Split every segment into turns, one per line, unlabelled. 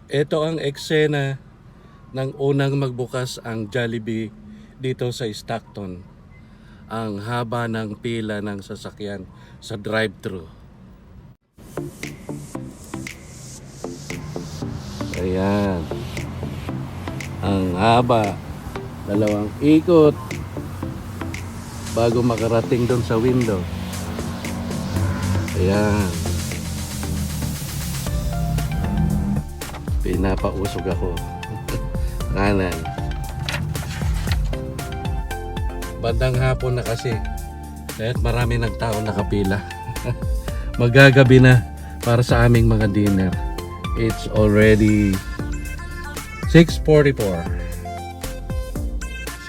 Ito ang eksena ng unang magbukas ang Jollibee dito sa Stockton. Ang haba ng pila ng sasakyan sa drive-thru. Ayan. Ang haba. Dalawang ikot bago makarating doon sa window. Ayan. Pinapausog ako. Kanan. Bandang hapon na kasi. Kahit marami ng tao nakapila. Magagabi na para sa aming mga dinner. It's already 6:44.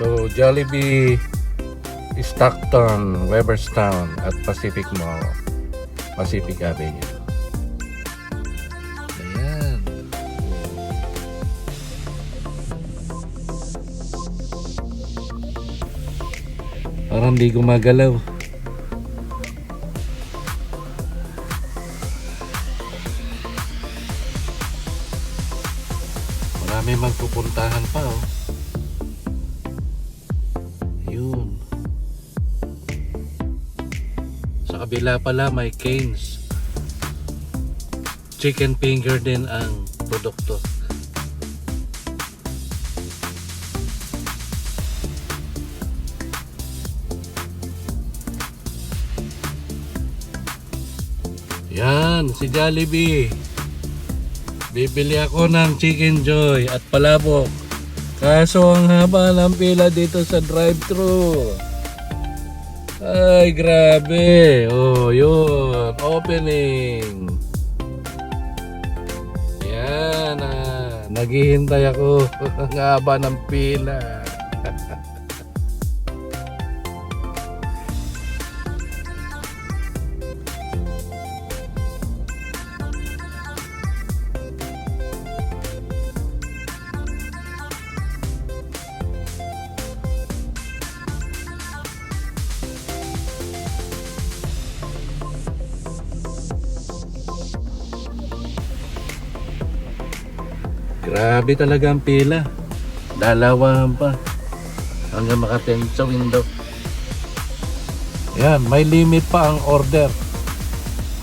So Jollibee, Stockton, Weberstown at Pacific Mall, Pacific Avenue. Ayan. Parang di gumagalaw. Marami magpupuntahan pa oh. Yun. Sa kabila pala may Cane's. Chicken finger din ang produkto. Yan, si Jollibee. Bibili ako ng Chicken Joy at palabok. Kaso ang haba ng pila dito sa drive-thru. Ay, grabe. Oh, yun. Opening. Yan ah. Naghihintay ako. Ang haba ng pila. Grabe talaga ang pila. Dalawahan pa hanggang makating sa window. Yan, may limit pa ang order.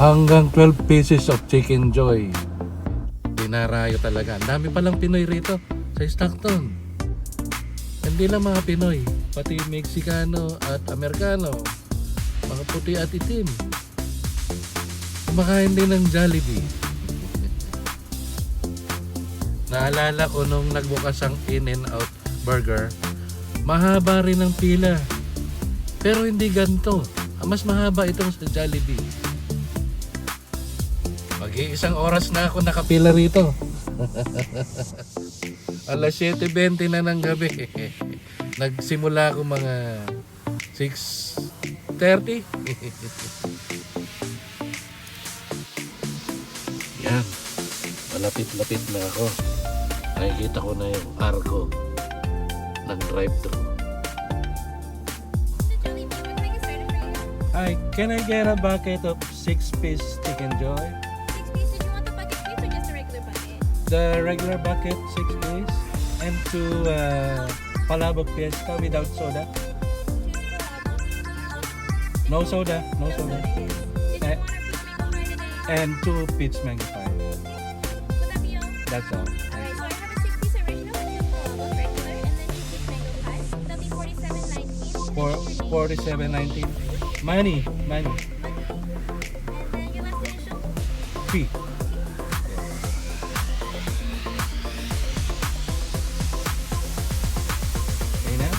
Hanggang 12 pieces of Chicken Joy. Dinarayo talaga. Ang dami palang Pinoy rito sa Stockton. Hindi lang mga Pinoy, pati Meksikano at Amerikano, mga puti at itim. Kumakain din ng Jollibee. Naalala ko nung nagbukas ang In-N-Out Burger, mahaba rin ang pila. Pero hindi ganito. Mas mahaba itong sa Jollibee. Mag-iisang oras na ako nakapila rito. Alas 7:20 na ng gabi. Nagsimula ako mga 6:30. Yan. Malapit-lapit na ako. Nakikita ko na yung arko ng drive-thru.
Hi, can I get a bucket of 6-piece Chicken Joy?
6 pieces, you want the bucket case or just a regular bucket?
The regular bucket, 6 piece, and 2 palabok fiesta without soda. No soda, no soda.
Did you
Eh,
want our peach mango pie today?
And 2 peach mango pie.
Would that be all?
That's all.
Alright, so I have a 6-piece original and 2 palabok regular, and then 2 peach mango pies. That'll be $47.19.
For $47.19. Money.
And then your last initial?
Fee. Okay na?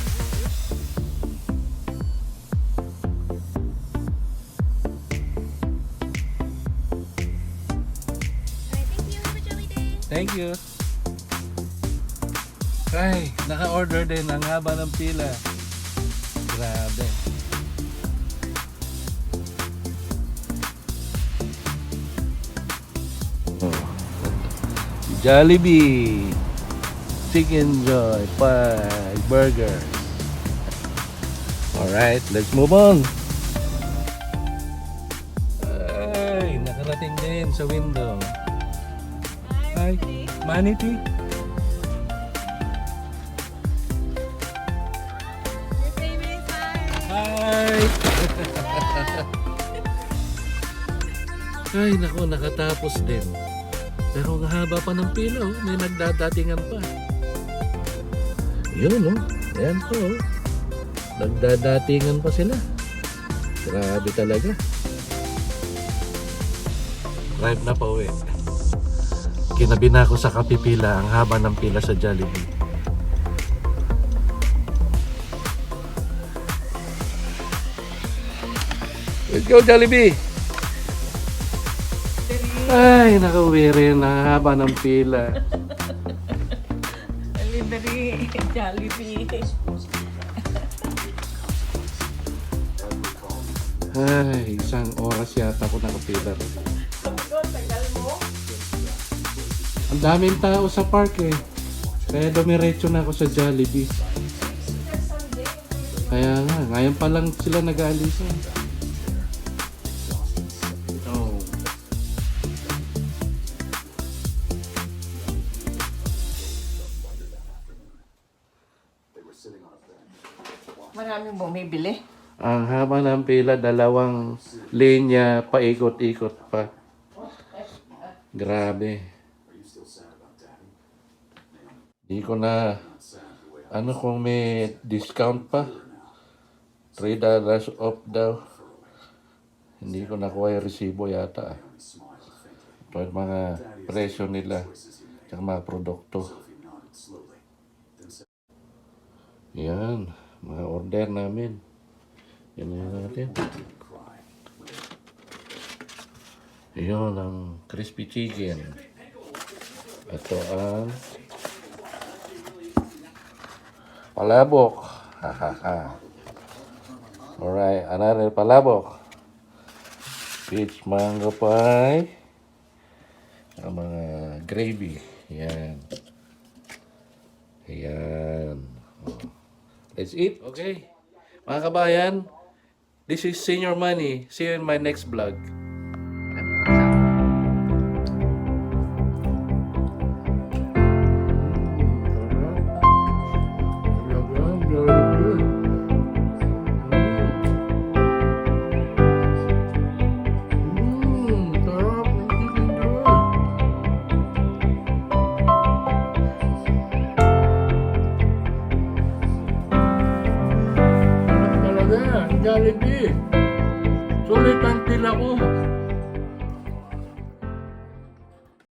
Alright, thank you. Have a jolly day.
Thank you. Ay, naka-order din. Ang haba ng pila. Grabe.
Jollibee, Chicken Joy, pie, burger. Alright, let's move on.
Ay, nakarating din sa window. Hi. Manatee.
Your favorite time.
Hi.
Ay, naku, nakatapos din. Pero ang haba pa ng pila, oh. May nagdadatingan pa. Yun, oh. Ayan po, oh. Nagdadatingan pa sila. Grabe talaga. Drive na pa uwi. Kinabi na ako sa kapipila. Ang haba ng pila sa Jollibee. Let's go, Jollibee! Ay, nakauwi rin. Ang haba ng pila.
Delivery, Jollibee.
Ay, isang oras yata ako nakapila.
Tagal mo.
Ang daming tao sa park eh. Kaya dumiretso na ako sa Jollibee. Kaya nga, ngayon pa lang sila nag-aalisan. Oh.
Maraming bumibili.
Ang haba ng pila, dalawang linya, paikot-ikot pa. Grabe. Di ko na, ano kung may discount pa? $3 off daw. Hindi ko nakuha yung resibo yata. Ito yung mga presyo nila, at mga produkto. Yan, mga order namin. Yan na natin. Yun ang crispy chicken. Ito ang palabok. Hahaha. Alright, another palabok. Peach mango pie. Ang mga gravy. Yan. Yan. Let's eat. Okay. Mga kabayan, this is Senior Money. See you in my next vlog. Jollibee. Sulit ang tila ko.